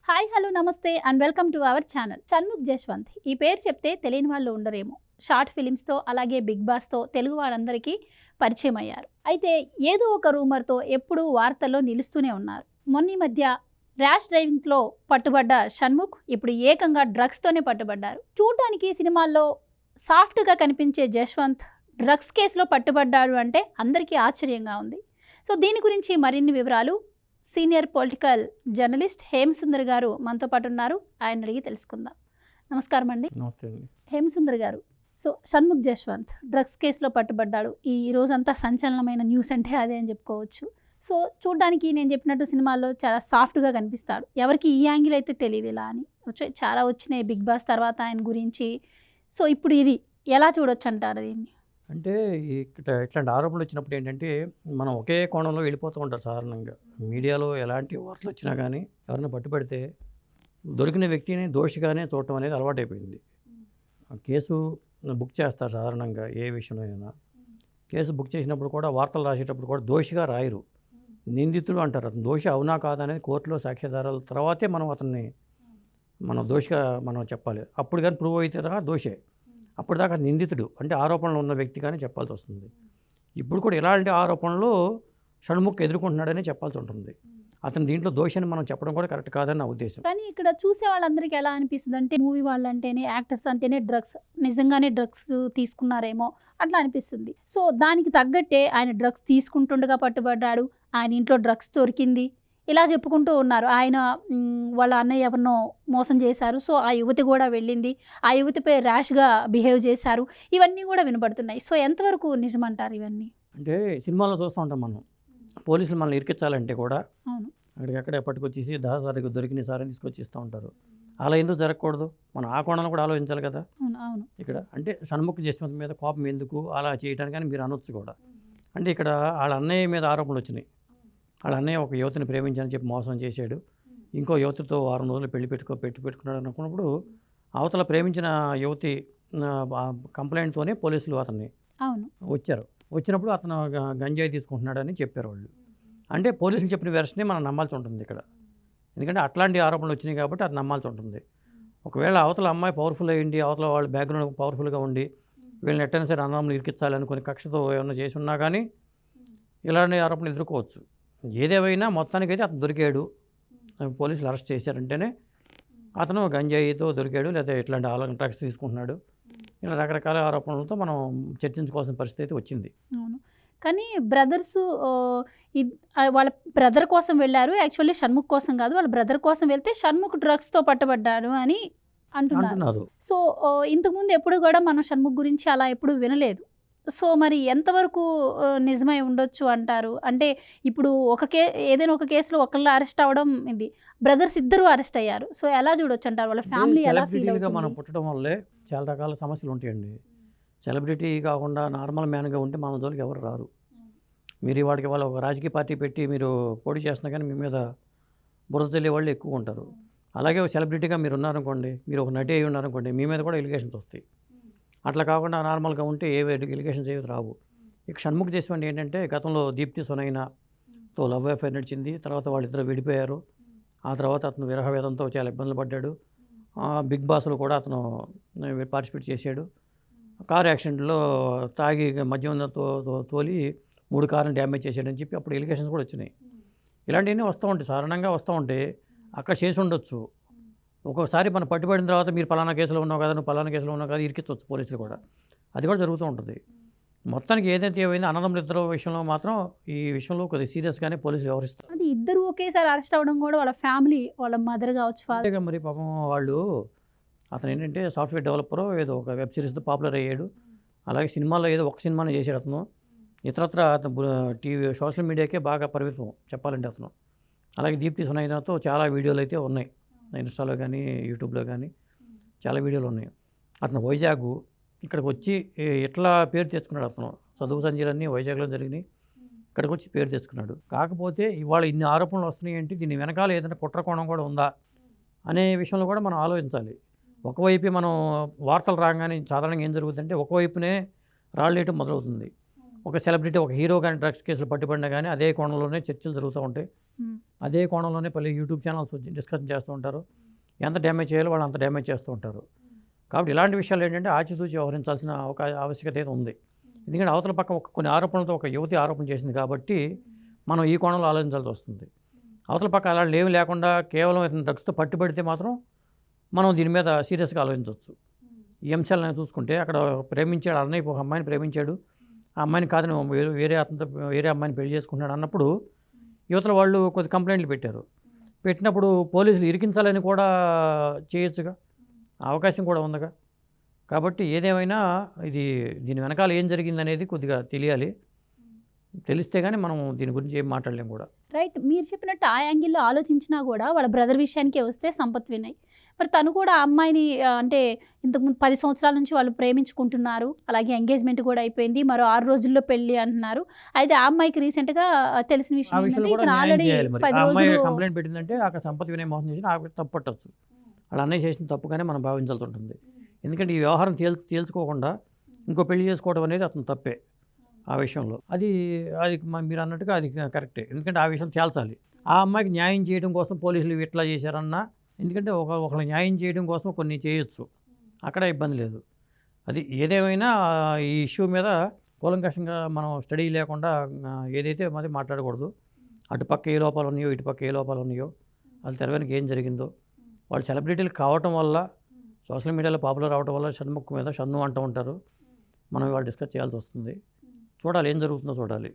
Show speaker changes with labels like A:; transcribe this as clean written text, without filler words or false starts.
A: Hi hello నమస్తే and welcome to our channel. Shanmukh Jaswanth ఈ పేరు చెప్తే తెలియని వాళ్ళు ఉండరేమో. షార్ట్ ఫిలిమ్స్తో అలాగే బిగ్ బాస్తో తెలుగు వాళ్ళందరికీ పరిచయం అయ్యారు. అయితే ఏదో ఒక రూమర్తో ఎప్పుడూ వార్తల్లో నిలుస్తూనే ఉన్నారు. మొన్న ఈ మధ్య ర్యాష్ డ్రైవింగ్లో పట్టుబడ్డ షణ్ముఖ్ ఇప్పుడు ఏకంగా డ్రగ్స్తోనే పట్టుబడ్డారు. చూడడానికి సినిమాల్లో సాఫ్ట్గా కనిపించే జశ్వంత్ డ్రగ్స్ కేసులో పట్టుబడ్డాడు అంటే అందరికీ ఆశ్చర్యంగా ఉంది. సో దీని గురించి మరిన్ని వివరాలు సీనియర్ పొలిటికల్ జర్నలిస్ట్ హేమసుందర్ గారు మనతో పాటు ఉన్నారు. ఆయన అడిగి తెలుసుకుందాం. నమస్కారం అండి.
B: నమస్తే అండి.
A: హేమసుందర్ గారు, సో షణ్ముఖ్ జశ్వంత్ డ్రగ్స్ కేసులో పట్టుబడ్డాడు. ఈ రోజంతా సంచలనమైన న్యూస్ అంటే అదే అని చెప్పుకోవచ్చు. సో చూడ్డానికి నేను చెప్పినట్టు సినిమాల్లో చాలా సాఫ్ట్గా కనిపిస్తాడు. ఎవరికి ఈ యాంగిల్ అయితే తెలియదు ఇలా అని. చాలా వచ్చినాయి బిగ్ బాస్ తర్వాత ఆయన గురించి. సో ఇప్పుడు ఇది ఎలా చూడొచ్చు అంటారు దీన్ని?
B: అంటే ఇట్లాంటి ఆరోపణలు వచ్చినప్పుడు ఏంటంటే మనం ఒకే కోణంలో వెళ్ళిపోతూ ఉంటారు సాధారణంగా. మీడియాలో ఎలాంటి వార్తలు వచ్చినా కానీ ఎవరైనా పట్టుబడితే దొరికిన వ్యక్తిని దోషిగానే చూడటం అనేది అలవాటైపోయింది. కేసు బుక్ చేస్తారు సాధారణంగా ఏ విషయంలో అయినా. కేసు బుక్ చేసినప్పుడు కూడా వార్తలు రాసేటప్పుడు కూడా దోషిగా రాయరు, నిందితుడు అంటారు. అతను దోషి అవునా కాదా అనేది కోర్టులో సాక్ష్యాధారాల తర్వాతే మనం దోషిగా మనం చెప్పాలి. అప్పుడు కానీ ప్రూవ్ అయితే దోషే. అప్పటిదాకా నిందితుడు అంటే ఆరోపణలు ఉన్న వ్యక్తి కానీ చెప్పాల్సి వస్తుంది. ఇప్పుడు కూడా ఇలాంటి ఆరోపణలు షణ్ముఖ్ ఎదుర్కొంటున్నాడని చెప్పాల్సి ఉంటుంది. అతను దీంట్లో దోషిని మనం చెప్పడం కూడా కరెక్ట్ కాదని నా ఉద్దేశం.
A: కానీ ఇక్కడ చూసే వాళ్ళందరికీ ఎలా అనిపిస్తుంది అంటే మూవీ వాళ్ళంటేనే, యాక్టర్స్ అంటేనే డ్రగ్స్, నిజంగానే డ్రగ్స్ తీసుకున్నారేమో అట్లా అనిపిస్తుంది. సో దానికి తగ్గట్టే ఆయన డ్రగ్స్ తీసుకుంటుండగా పట్టుబడ్డాడు, ఆయన ఇంట్లో డ్రగ్స్ దొరికింది, ఇలా చెప్పుకుంటూ ఉన్నారు. ఆయన వాళ్ళ అన్నయ్య ఎవరినో మోసం చేశారు, సో ఆ యువతి కూడా వెళ్ళింది, ఆ యువతిపై ర్యాష్గా బిహేవ్ చేశారు, ఇవన్నీ కూడా వినపడుతున్నాయి. సో ఎంతవరకు నిజమంటారు ఇవన్నీ?
B: అంటే సినిమాలో చూస్తూ ఉంటాం మనం, పోలీసులు మనల్ని ఇరికించాలంటే కూడా
A: అవును,
B: అక్కడికక్కడే పట్టుకొచ్చేసి దాదాపు దొరికిన సారని తీసుకొచ్చి ఇస్తూ ఉంటారు. అలా ఎందుకు జరగకూడదు? మనం ఆ కోణాలను కూడా ఆలోచించాలి కదా.
A: అవును.
B: ఇక్కడ అంటే షణ్ముఖ్ జశ్వంత్ మీద కోపం ఎందుకు అలా చేయడానికి అని మీరు అనొచ్చు కూడా. అంటే ఇక్కడ వాళ్ళ అన్నయ్య మీద ఆరోపణలు వచ్చినాయి. వాళ్ళ అన్నయ్య ఒక యువతిని ప్రేమించాలని చెప్పి మోసం చేశాడు, ఇంకో యువతితో వారం రోజులు పెట్టుకున్నాడు అనుకున్నప్పుడు అవతల ప్రేమించిన యువతి కంప్లైంట్తోనే పోలీసులు అతన్ని వచ్చినప్పుడు అతను గంజాయి తీసుకుంటున్నాడని చెప్పారు వాళ్ళు. అంటే పోలీసులు చెప్పిన వెర్షనే మనం నమ్మాల్సి ఉంటుంది ఇక్కడ. ఎందుకంటే అట్లాంటి ఆరోపణలు వచ్చినాయి కాబట్టి అది నమ్మాల్సి ఉంటుంది. ఒకవేళ అవతల అమ్మాయి పవర్ఫుల్ అయ్యింది, అవతల వాళ్ళ బ్యాక్గ్రౌండ్ పవర్ఫుల్గా ఉండి వీళ్ళని ఎట్టైనా సరే అన్నదమ్ములు ఇరికించాలనుకుని కక్షతో ఏమైనా చేసి ఉన్నా కానీ ఇలాంటి ఆరోపణలు ఎదుర్కోవచ్చు. ఏదేమైనా మొత్తానికైతే అతను దొరికాడు, పోలీసులు అరెస్ట్ చేశారంటేనే అతను గంజాయితో దొరికాడు, లేదా ఇట్లాంటి డ్రగ్స్ తీసుకుంటున్నాడు, ఇలా రకరకాల ఆరోపణలతో మనం చర్చించుకోవాల్సిన పరిస్థితి అయితే వచ్చింది.
A: అవును, కానీ బ్రదర్స్ వాళ్ళ బ్రదర్ కోసం వెళ్ళారు, యాక్చువల్లీ షణ్ముఖ్ కోసం కాదు, వాళ్ళ బ్రదర్ కోసం వెళ్తే షణ్ముఖ్ డ్రగ్స్తో పట్టబడ్డాడు అని అంటున్నారు. సో ఇంతకుముందు ఎప్పుడు కూడా మనం షణ్ముఖ్ గురించి అలా ఎప్పుడు వినలేదు. సో మరి ఎంతవరకు నిజమై ఉండొచ్చు అంటారు? అంటే ఇప్పుడు ఏదైనా ఒక కేసులో ఒకళ్ళు అరెస్ట్ అవ్వడం, ఇది బ్రదర్స్ ఇద్దరు అరెస్ట్ అయ్యారు. సో ఎలా చూడొచ్చు అంటారు? వాళ్ళ ఫ్యామిలీ ఎలా ఫీల్ అవుతుంది?
B: మనం పుట్టడం వల్లే చాలా రకాల సమస్యలు ఉంటాయండి. సెలబ్రిటీ కాకుండా నార్మల్ మ్యాన్గా ఉంటే మన జోలికి ఎవరు రారు. మీరు వాడికి వాళ్ళ ఒక రాజకీయ పార్టీ పెట్టి మీరు పోటీ చేస్తున్నా కానీ మీ మీద బురద చల్లే వాళ్ళు ఎక్కువ ఉంటారు. అలాగే ఒక సెలబ్రిటీగా మీరు ఉన్నారనుకోండి, మీరు ఒక నటి అయి ఉన్నారనుకోండి, మీ మీద కూడా ఎలిగేషన్స్ వస్తాయి. అట్లా కాకుండా నార్మల్గా ఉంటే ఏ ఎలిగేషన్స్ ఏవి రావు. ఇక షణ్ముఖ్ జశ్వంత్ ఏంటంటే గతంలో దీప్తి సునైనాతో లవ్ అఫైర్ నడిచింది, తర్వాత వాళ్ళిద్దరు విడిపోయారు. ఆ తర్వాత అతను విరహవేదంతో చాలా ఇబ్బందులు పడ్డాడు. బిగ్ బాస్లో కూడా అతను పార్టిసిపేట్ చేశాడు. కారు యాక్సిడెంట్లో తాగి మద్యంతో తోలి 3 కార్లను డ్యామేజ్ చేశాడని చెప్పి అప్పుడు ఎలిగేషన్స్ కూడా వచ్చినాయి. ఇలాంటివన్నీ వస్తూ ఉంటాయి, సాధారణంగా వస్తూ ఉంటే అక్కడ చేసి ఉండొచ్చు. ఒక్కొక్కసారి మనం పట్టుబడిన తర్వాత మీరు పలానా కేసులో ఉన్నావు కదా, నువ్వు పలానా కేసులో ఉన్నావు కదా, ఇరికించవచ్చు పోలీసులు కూడా. అది కూడా జరుగుతూ ఉంటుంది. మొత్తానికి ఏదైతే ఏమైందో అన్నదమ్ములు ఇద్దరు విషయంలో మాత్రం ఈ విషయంలో కొద్దిగా సీరియస్గానే పోలీసులు వ్యవహరిస్తారు.
A: అది ఇద్దరు ఒకేసారి అరెస్ట్ అవ్వడం కూడా వాళ్ళ ఫ్యామిలీ, వాళ్ళ మదర్ కావచ్చు, ఫాదర్.
B: మరి పాపం వాళ్ళు, అతను ఏంటంటే సాఫ్ట్వేర్ డెవలపర్, ఏదో ఒక వెబ్ సిరీస్తో పాపులర్ అయ్యాడు. అలాగే సినిమాలో ఏదో ఒక సినిమానే చేశాడు అతను. ఇతరత్ర అతను టీవీ సోషల్ మీడియాకే బాగా పరిమితం చెప్పాలంటే అతను. అలాగే దీప్తి సునైనాతో చాలా వీడియోలు అయితే ఉన్నాయి, ఇన్స్టాలో కానీ యూట్యూబ్లో కానీ చాలా వీడియోలు ఉన్నాయి. అతను వైజాగ్ ఇక్కడికి వచ్చి ఎట్లా పేరు తెచ్చుకున్నాడు. అతను చదువు సంజీలన్నీ వైజాగ్లో జరిగినాయి, ఇక్కడికి వచ్చి పేరు తెచ్చుకున్నాడు. కాకపోతే ఇవాళ ఇన్ని ఆరోపణలు వస్తున్నాయి అంటే దీని వెనకాల ఏదైనా కుట్రకోణం కూడా ఉందా అనే విషయంలో కూడా మనం ఆలోచించాలి. ఒకవైపు మనం వార్తలు రాగానే సాధారణంగా ఏం జరుగుతుందంటే ఒకవైపునే రాళ్ళేయటం మొదలవుతుంది. ఒక సెలబ్రిటీ, ఒక హీరో కానీ డ్రగ్స్ కేసులు పట్టుబడినా కానీ అదే కోణంలోనే చర్చలు జరుగుతూ ఉంటాయి. అదే కోణంలోనే పలు యూట్యూబ్ ఛానల్స్ డిస్కషన్ చేస్తూ ఉంటారు. ఎంత డ్యామేజ్ చేయాలో వాళ్ళు అంత డ్యామేజ్ చేస్తూ ఉంటారు. కాబట్టి ఇలాంటి విషయాలు ఏంటంటే ఆచితూచి వ్యవహరించాల్సిన ఒక ఆవశ్యకత అయితే ఉంది. ఎందుకంటే అవతల పక్క కొన్ని ఆరోపణలతో ఒక యువతి ఆరోపణ చేసింది కాబట్టి మనం ఈ కోణంలో ఆలోచించాల్సి వస్తుంది. అవతల పక్క అలాంటి ఏమి లేకుండా కేవలం ఇతను డ్రగ్స్తో పట్టుబడితే మాత్రం మనం దీని మీద సీరియస్గా ఆలోచించవచ్చు. ఈ అంశాలను చూసుకుంటే అక్కడ ప్రేమించాడు, అన్నయ్య ఒక అమ్మాయిని ప్రేమించాడు, ఆ అమ్మాయిని కాదని వేరే అమ్మాయిని పెళ్లి చేసుకుంటున్నాడు అన్నప్పుడు యువతల వాళ్ళు కొద్ది కంప్లైంట్లు పెట్టినప్పుడు పోలీసులు ఇరికించాలని కూడా చేయొచ్చుగా, అవకాశం కూడా ఉందిగా. కాబట్టి ఏదేమైనా దీని వెనకాల ఏం జరిగిందనేది కొద్దిగా తెలియాలి. తెలిస్తే కానీ మనం దీని గురించి ఏం మాట్లాడలేం కూడా.
A: రైట్, మీరు చెప్పినట్టు ఆ యాంగిల్లో ఆలోచించినా కూడా వాళ్ళ బ్రదర్ విషయానికే వస్తే సంపత్ వినయ్ మరి తను కూడా ఆ అమ్మాయిని అంటే ఇంతకుముందు 10 సంవత్సరాల నుంచి వాళ్ళు ప్రేమించుకుంటున్నారు, అలాగే ఎంగేజ్మెంట్ కూడా అయిపోయింది, మరో 6 రోజుల్లో పెళ్లి అంటున్నారు. అయితే ఆ అమ్మాయికి రీసెంట్గా తెలిసిన విషయం ఏంటంటే ఇతను ఆల్రెడీ 10 రోజులు
B: కంప్లైంట్ పెట్టిందంటే అక్కడ సంపత్ వినయ్ మోసం చేసి ఆవిడ తప్పు పట్టచ్చు. వాళ్ళ అన్నయ్య చేసిన తప్పుగానే మనం భావించాల్సి ఉంటుంది. ఎందుకంటే ఈ వ్యవహారం తేల్చుకోకుండా ఇంకో పెళ్లి చేసుకోవడం అనేది అతను తప్పే ఆ విషయంలో. అది మీరు అన్నట్టుగా అది కరెక్టే. ఎందుకంటే ఆ విషయం తేల్చాలి. ఆ అమ్మాయికి న్యాయం చేయడం కోసం పోలీసులు ఇట్లా చేశారన్నా, ఎందుకంటే ఒకళ్ళు న్యాయం చేయడం కోసం కొన్ని చేయొచ్చు, అక్కడ ఇబ్బంది లేదు. అది ఏదేమైనా ఈ ఇష్యూ మీద కూలంకషంగా మనం స్టడీ లేకుండా ఏదైతే మరి మాట్లాడకూడదు. అటుపక్క ఏ లోపాలు ఉన్నాయో ఇటుపక్క ఏ లోపాలు ఉన్నాయో అది తెరవెనక ఏం జరిగిందో, వాళ్ళు సెలబ్రిటీలు కావటం వల్ల సోషల్ మీడియాలో పాపులర్ అవడం వల్ల షణ్ముఖ్ మీద షన్ను అంటూ ఉంటారు. మనం ఇవాళ డిస్కస్ చేయాల్సి వస్తుంది. చూడాలి ఏం జరుగుతుందో చూడాలి.